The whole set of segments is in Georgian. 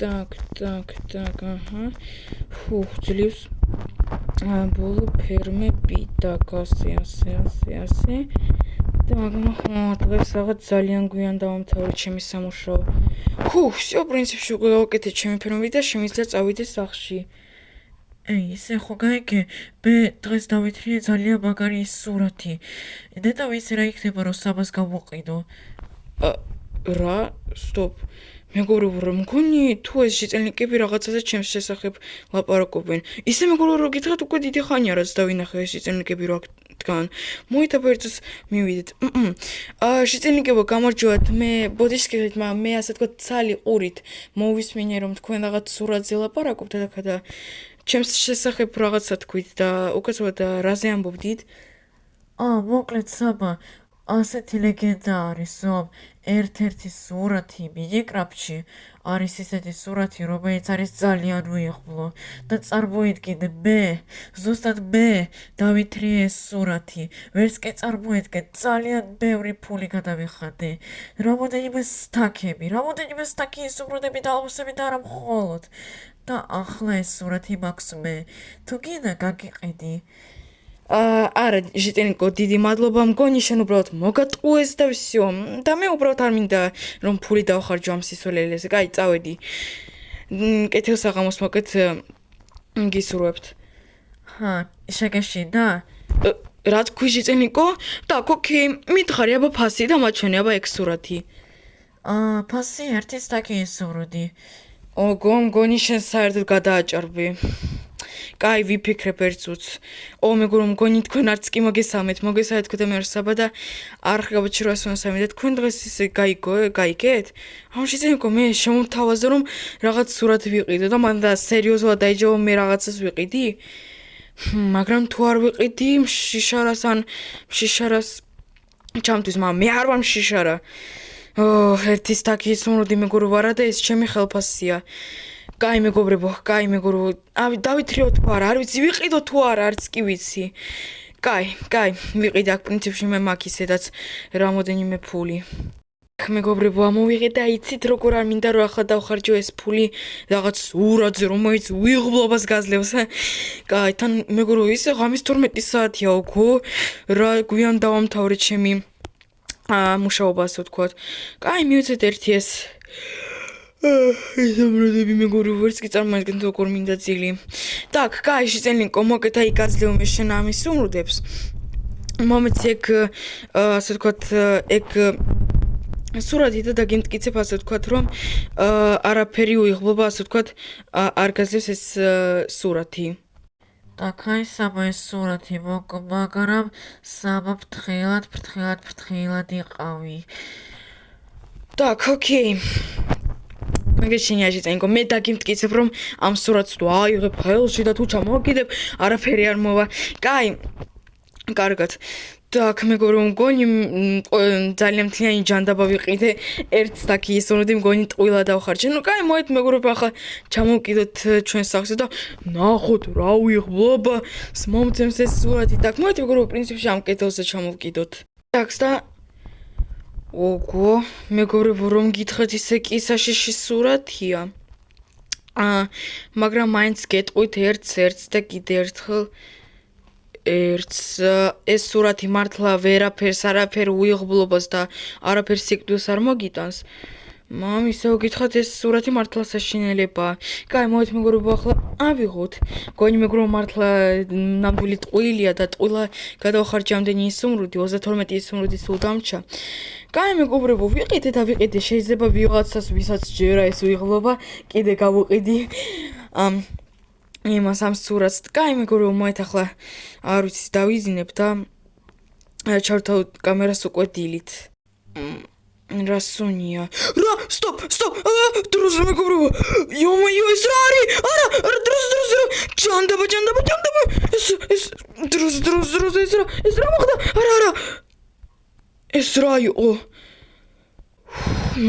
так, ага. Фух, ძლივს ბოლო ფერმები და ასე. Так, ну ხო, დღეს რაღაც ძალიან გვიან დავამთავრე ჩემი სამუშაო. Фух, всё, в принципе, უკვე გავაკეთე ჩემი ფერმები და შემიძლია წავიდე სახლში. ისე ხო გაიგე, მე დღეს დავითრიე ძალიან მაგარი ის სურათი. ნეტა ვიცი რა იქნება რომ საბას გავუყიდო. რა? Stop. მეგობრებო, რომ მგონი თუ ეს შეწელნიკები რაღაცაზე ჩემს შესახებ ლაპარაკობენ. ისე მეგობრებო, რომ გითხრათ უკვე დიდი ხანია რაც დავინახე ეს შეწელნიკები რო აქ დგან. მოითა ერთს მივიდეთ. შეწელნიკებო, გამარჯობათ. მე ბოდიშს გიხდით, მაგრამ მე ასე თქვა ცალი ყურით მოვისმინე რომ თქვენ რაღაც სურათზე ლაპარაკობთ და ჩემს შესახებ რაღაცა თქვით და უკაცრავად რაზე ამბობდით? მოკლედ საბა, ასეთი ლეგენდა არის, რომ ერთ-ერთი სურათი მინიკრაფტში არის ისეთი სურათი, რომელიც არის ძალიან უიღბლო და წარმოიდგინე მე, ზუსტად მე დავითრიე ეს სურათი, ვერც კი წარმოიდგენ, ძალიან ბევრი ფული გადავიხადე, რამდენიმე სტაქი სურათები და ალბომები და არა მხოლოდ და ახლა ეს სურათი მაქვს მე, თუ გინდა გაგიყიდი. არა, ჟიტენიკო, დიდი მადლობა, მგონი შენ უბრალოდ მოგატყუეს და всё. და მე უბრალოდ არ მინდა რომ ფული დავხარჯო ამ სისულელეზე. კაი, წავედი. კეთილ საღამოს მოკეთ გისურვებთ. შეგეშინდა? რა თქვი ჟიტენიკო? Так, окей, მითხარი აბა ფასი და მაჩვენე აბა ეგ სურათი. ფასი ერთი სტაკი ისურვდი. ოგო, მგონი შენ საერთოდ გადააჭარბი. კაი, ვიფიქრებ ერთს. მეგობრებო, მგონი თქვენ არც კი მოგესალმეთ თქვენ მე არსაბა და არ გავაჩეროს მოსამი და თქვენ დღეს ისე გაიგეთ? შეწენიკო, მე შემოთავაზე რომ რაღაც სურათი ვიყიდო და მან და სერიოზულად დაიჯერო მე რაღაცას ვიყიდი? მაგრამ თუ არ ვიყიდი, შიშარას ჩამთვის, მაგრამ მე არ ვარ შიშარა. ერთი სტაკი ისმროდი მეგობრებო, არა და ეს ჩემი ხელფასია. კაი მეგობრებო, დავითრიო თუ არა, არ ვიცი, ვიყიდო თუ არა, არც კი ვიცი. კაი, ვიყიდე აქ პრინციპში მე მაქვს ისედაც რამოდენიმე ფული. მეგობრებო, ამოვიღე და იცით როგორ არ მინდა რომ ახლა დავხარჯო ეს ფული რაღაც სურათზე, რომელიც უიღბლობას გაძლევს. კაი, თან მეგობრებო, ისე ღამის 12 საათია უკვე, რა გვიან დავამთავრე ჩემი მუშაობა, ასე ვთქვათ. კაი, მივიცეთ ერთი ეს ისომროდები მეგობრებო, ვერც კი წარმოიდგენთ როგორ მინდა ძილი. Так, კაი, შეწელნიკო, მოკეთ აი გაძლევ მე შენ ამის სუმრუდებს. მომეც ეგ, ასე ვთქვათ, ეგ სურათი და დაგიმტკიცებ, ასე ვთქვათ, რომ არაფერი უიღბლობა, ასე ვთქვათ, არ გაძლევს ეს სურათი. Так, აი საბა ეს სურათი მოკ, მაგრამ საბა ფრთხილად იყავი. Так, окей. მეგეშინია შეწენიკო, მე დაგიმტკიცებ რომ ამ სურათს თუ აიღებ ხელში და თუ ჩამოვკიდებ, არაფერი არ მოვა. კაი, კარგად. Так, მეგობრებო, მგონი ძალიან მთლიანი ჯანდაბა ვიყიდე, ერთ სტაკი ისმროდი, მგონი ტყუილა დავხარჯე. ნუ კაი, მოეთ მეგობრებო, ახლა ჩამოვკიდოთ ჩვენ სახლზე და ნახოთ რა უიღბლობა მომცემს ეს სურათი. Так, მოეთ მეგობრებო, პრინციპში ამ კედელზე ჩამოვკიდოთ. Так, და ოგო, მეგობრებო, რომ გითხრათ ისე კი საშიში სურათია. მაგრამ მაინც გეტყვით ერთს და კიდე ერთხელ ეს სურათი მართლა არაფერ უიღბლობას და არაფერ სიკვდილს არ მოგიტანს. მამ ისევ გითხრათ ეს სურათი მართლა საშინელებაა. კაი, მოეთ მეგობრებო, ახლა ავიღოთ. მგონი მეგობრებო, მართლა ნამდვილი ტყუილია და ტყუილა გადავხარჯე ამდენი ისუმრუდი, 32 ისუმრუდი სულ დამრჩა. კაი მეგობრებო, ვიყიდე, შეიძლება ვიღაცას ვისაც ჯერა ეს უიღბლობა, კიდე გავუყიდი. იმას ამ სურათს. კაი მეგობრებო, მოეთ ახლა არ ვიცი დავიზინებ და ჩავთავ კამერას უკვე დილით. რა სუნია? რა, სტოპ! დროზე მეგობრებო. იო, ეს რა არის? არა, დროზე. ჯანდაბა. ეს დროზე ეს რა მოხდა? არა. ეს რა იყო?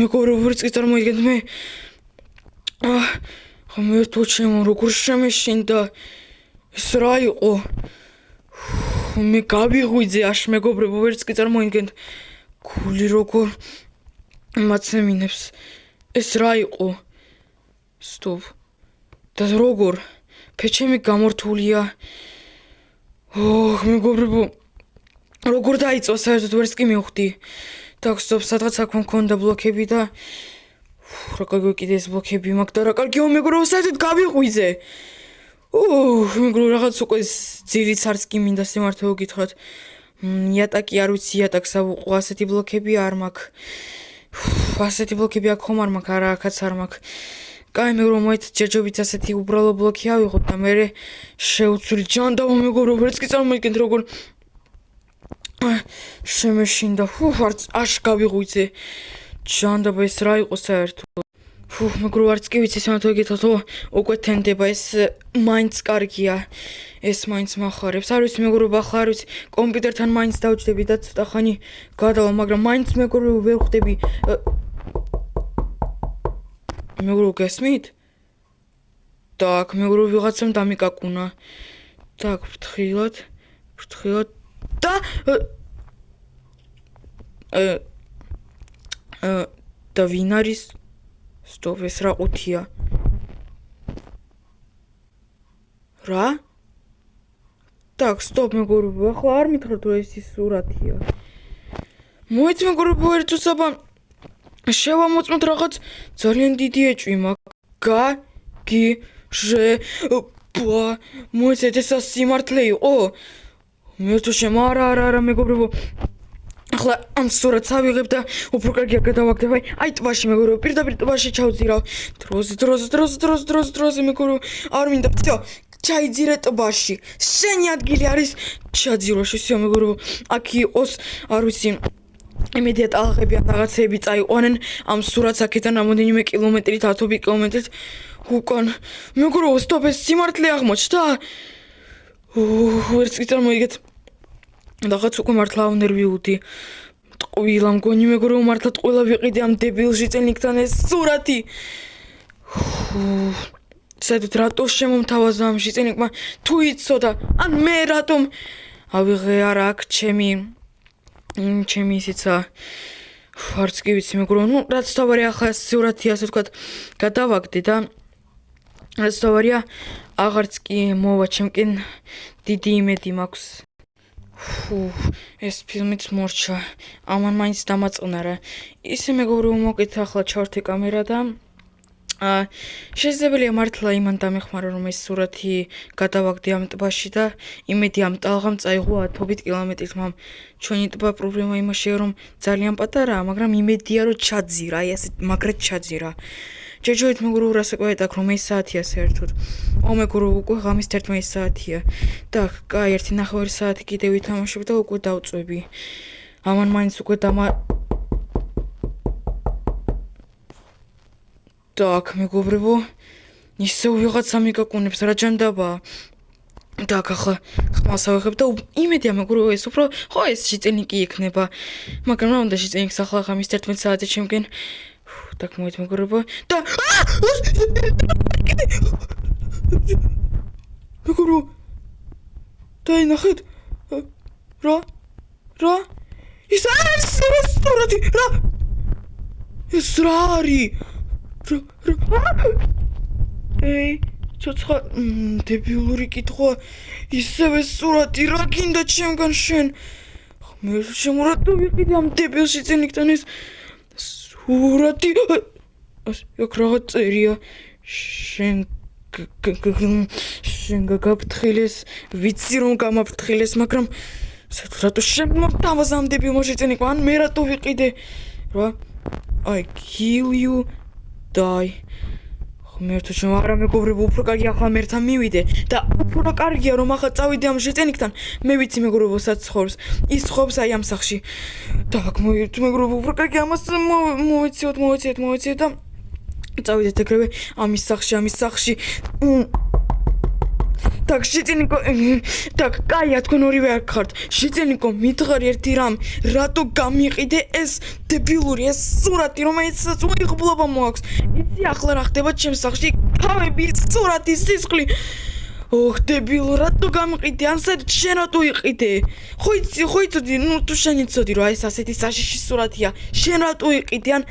მეგობრებო, ვერც კი წარმოიდგენთ მე. მე თუ ჩემო როგორ შემეშინდა? ეს რა იყო? მე გავიღვიძე აშ მეგობრებო, ვერც კი წარმოიდგენთ. გული როგორ მაცემინებს. ეს რა იყო? Stop. და როგორ? ფეჩემი გამორთულია. მეგობრებო. როგორ დაიწყო საერთოდ ვერც კი მივხვდი. Так, стоп, სადღაც აქ მქონდა ბლოკები და რა კარგი კიდე ეს ბლოკები მაქვს და რა კარგია მეგობრებო, საერთოდ გავიღვიძე. მეგობრებო, რაღაც უკვე ძილიც არც კი მინდა სიმართლე გითხრათ. იატაკი არ ვიცი, იატაკს ავუყო, ასეთი ბლოკები არ მაქვს. ასეთი ბლოკები აქ ხომ არ მაქვს, არა, აქაც არ მაქვს. კაი, მეგობრებო, მოით ჯერჯობით ასეთი უბრალო ბლოკი ავიღოთ და მე შევცვლი ჯანდაბა მეგობრებო, ვერც კი წარმოვიდგენთ როგორ შემეშინდა. არც აშ გავიღვიძე. ჯანდაბა ეს რა იყო საერთოდ? მეგობრებო, არც კი ვიცი სამართლე გითხრათ, უკვე თენდება ეს მაინც კარგია. ეს მაინც მახარებს. არ ვიცი მეგობრებო, ახლა არ ვიცი, კომპიუტერთან მაინც დავჯდები და ცოტა ხანი გადავა, მაგრამ მაინც მეგობრებო ვერ ხვდები. მეგობრებო, გესმით? Так, მეგობრებო, ვიღაცამ დამიკაკუნა. Так, ფრთხილად და და ვინ არის? Stop, ეს რა ყუთია? რა? Так, stop, მეგობრებო, ახლა არ მითხრათ რომ ეს ის სურათია. მოით მეგობრებო, ერთ უსაბა შევამოწმოთ რაღაც ძალიან დიდი ეჭვი მაგ-გა-გი-ჟე-ბა. მოიცეთ, ეს სიმართლე იყო? მე თუ არა მეგობრებო. ახლა ამ სურათს ავიღებ და უფრო კარგია გადავაგდებ. აი ტბაში მეგობრებო, პირდაპირ ტბაში ჩავძირავ. დროზე მეგობრებო, არ მინდა. всё, ჩაიძირე ტბაში. შენი ადგილი არის ჩაძირვაში, всё მეგობრებო. აქ იყოს, არ ვიცი, იმედია ტალღები ან რაღაცები წაიყვანენ ამ სურათს აქედან რამოდენიმე კილომეტრით, 10 კილომეტრით უკან. მეგობრებო, სტოპ, ეს სიმართლე აღმოჩნდა? ვერც კი წარმოვიგეთ. რაღაც უკვე მართლა ავნერვიუდი. ტყუილა მგონი მეგობრებო, მართლა ტყუილა ვიყიდე ამ დებილ ჟიწენიკთან ეს სურათი. საერთოდ რატო შემომთავაზა ამ ჟიწენიკმა? თუ იცოდა, ან მე რატომ ავიღე არა აქ ჩემი ისიცა. არც კი ვიცი მეგობრებო, რაც თავარია ახლა სურათი ასე ვთქვათ გადავაგდე და რაც თავარია აღარც კი მოვა ჩემკენ დიდი იმედი მაქვს. ეს ფილმიც მორჩა. ამან მაინც დამაწყნა რა. ისე მეგობრებო, მოკეთ ახლა ჩავერთე კამერა და შესაძლებელია მართლა იმან დამეხმარა რომ ეს სურათი გადავაგდე ამ ტბაში და იმედი ამ ტალღამ წაიღო 10 კილომეტრით. ჩვენი ტბა პრობლემა იმაშია რომ ძალიან პატარაა, მაგრამ იმედია რომ ჩაძირა, აი ასე მაგრად ჩაძირა. ჯერჯერობით მეგობრებო, რასაკვირველია აქ რომ ეს საათია საერთოდ. მეგობრებო, უკვე ღამის 11 საათია. და კაი, 1.5 საათი კიდე ვითამაშებ და უკვე დავწვევი. ამან მაინც უკვე Так, მეგობრებო, ისევ ვიღაცა მიგაკუნებს რა ჯანდაბაა. Так, ახლა ხმას ავიღებ და იმედია მეგობრებო, ეს უფრო ხო ეს ჟიწენიკი იქნება. მაგრამ რა უნდა ჟიწენიკს ახლა ღამის 11 საათზე ჩემკენ. Так, მოით მეგობრებო და მეგობრებო, დაინახეთ რა ის არის სურათი რა ეს რა არის ეი ცოცხა დებილური კითხვა ისევე სურათი რა გინდა ჩემგან შენ მე შემურატო ვიყიდე ამ დებილ ჟიწენიკთან ეს სურათი აქ რაღაც წერია შენ გაგაფრთხილეს ვიცი რომ გამაფრთხილეს მაგრამ რატო შემოთავაზა ამ დებილ ჟიწენიკმა ან მე რატო ვიყიდე რა I kill you die მე თუ შენ არა მეგობრებო უფრო კარგი ახლა მერთან მივიდე და უფრო კარგია რომ ახლა წავიდე ამ ჟიწენიკთან მე ვიცი მეგობრებო სად ცხოვრობს ის ცხოვრობს აი ამ სახში და მოირთ მეგობრებო უფრო კარგი ამას მოვეციოთ და წავიდეთ ეგრევე ამის სახში Так, ჟიწენიკო, так, კაია, თქვენ ორივე არ ხართ. ჟიწენიკო, მითხარი ერთი რამ, რატო გამიყიდე ეს დებილური, ეს სურათი, რომელიცაც უიღბლობა მოაქვს. იცი ახლა რა ხდება ჩემს სახში? თავები, სურათი, სისხლი. ოხ, დებილო, რატო გამიყიდე? ან საერთოდ შენ რატო იყიდე? ხო იცოდი, თუ შენ იცოდი, რომ ეს ასეთი საშიში სურათია. შენ რატო იყიდე? ან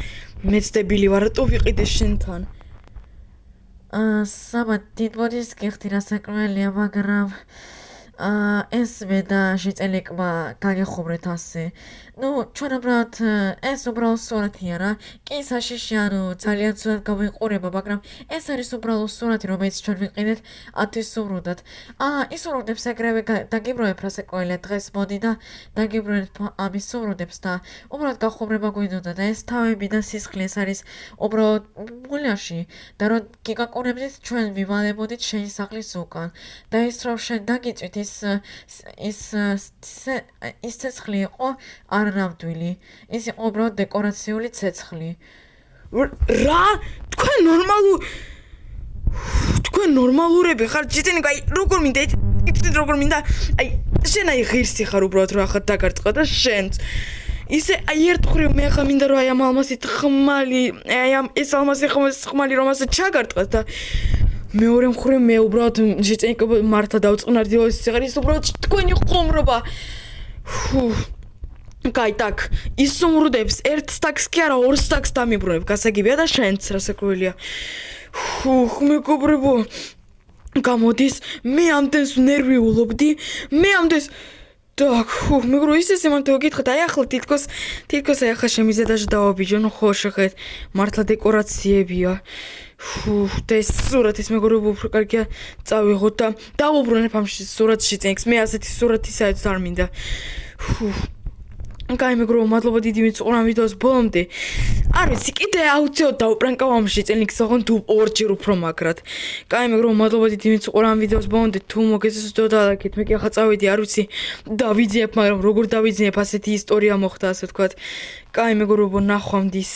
მეც დებილი ვარ, რატო ვიყიდე შენთან? საბა დიდბოდის გიხდი რასაკვირველია, მაგრამ ეს მე და შეწელიკმა გაგეხობრეთ ასე. ნუ ჩვენ უბრალოდ ეს უბრალოდ სურათია რა. კი საშიში ანუ ძალიან ცუდად გავიყურება, მაგრამ ეს არის უბრალოდ სურათი, რომელიც ჩვენ ვიყიდეთ 10 სურუდად. ის სურუდებს ეგრევე დაგიბრუნებ რასაკვირველია დღეს მოდი და დაგიბრუნებ ამის სურუდებს და უბრალოდ გახობრება გვინდოდა და ეს თავები და სისხლი ეს არის უბრალოდ მულაში და რომ გიგაკურებდით ჩვენ ვივალებოდით შენი სახლის უკან და ის რომ შენ დაგიწვით ის ცეცხლი იყო არ ნამდვილი. ის იყო უბრალოდ დეკორაციული ცეცხლი. რა? თქვენ ნორმალურები ხარ? ჯიტინი, აი, როგორ მინდა, როგორ მინდა, აი, შენ აი ღირსი ხარ უბრალოდ რა ხარ დაგარტყა და შენც. ისე აი ერთხრივ მე ახლა მინდა რომ აი ამ ალმასით ხმალი, აი ამ ეს ალმასი ხმალი რომ ასე ჩაგარტყას და მეორე მხრივ მე უბრალოდ შეწენიკ მართა დავწყნარდი ის სიღარის უბრალოდ თქვენი ხუმრობა. კაი, так, ის სუმრუდებს ერთ სტაკს კი არა, ორ სტაკს დამიბრუნებ, გასაგებია და შენც რასაკვირველია. მეგობრებო, გამოდის, მე ამდენს ნერვიულობდი, მე ამდენს так, მეგრო ისე სიმართლე გითხრათ, აი ახლა თითქოს აი ახლა შემიზედაჟ დავაბიჯო, ნუ ხო შეხედეთ, მართლა დეკორაციებია. და ეს სურათის მეგობრებო უფრო კარგია წავიღოთ და დავუბრუნებ ამ სურათში წინიქს. მე ასეთი სურათი საერთოდ არ მინდა. კაი მეგობრებო, მადლობა დიდი ვინც უყურა ვიდეოს ბოლომდე. არ ვიცი, კიდე აუცილებლად დავუპრანკავ ამ შეწენიქს, ოღონდ ორჯერ უფრო მაგრად. კაი მეგობრებო, მადლობა დიდი ვინც უყურა ამ ვიდეოს ბოლომდე. თუ მოგეცეს და ლაიქეთ, მე კი ახლა წავედი, არ ვიცი, დავიძიებ, მაგრამ როგორ დავიძიებ, ასეთი ისტორია მოხდა, ასე ვთქვათ. კაი მეგობრებო, ნახვამდის.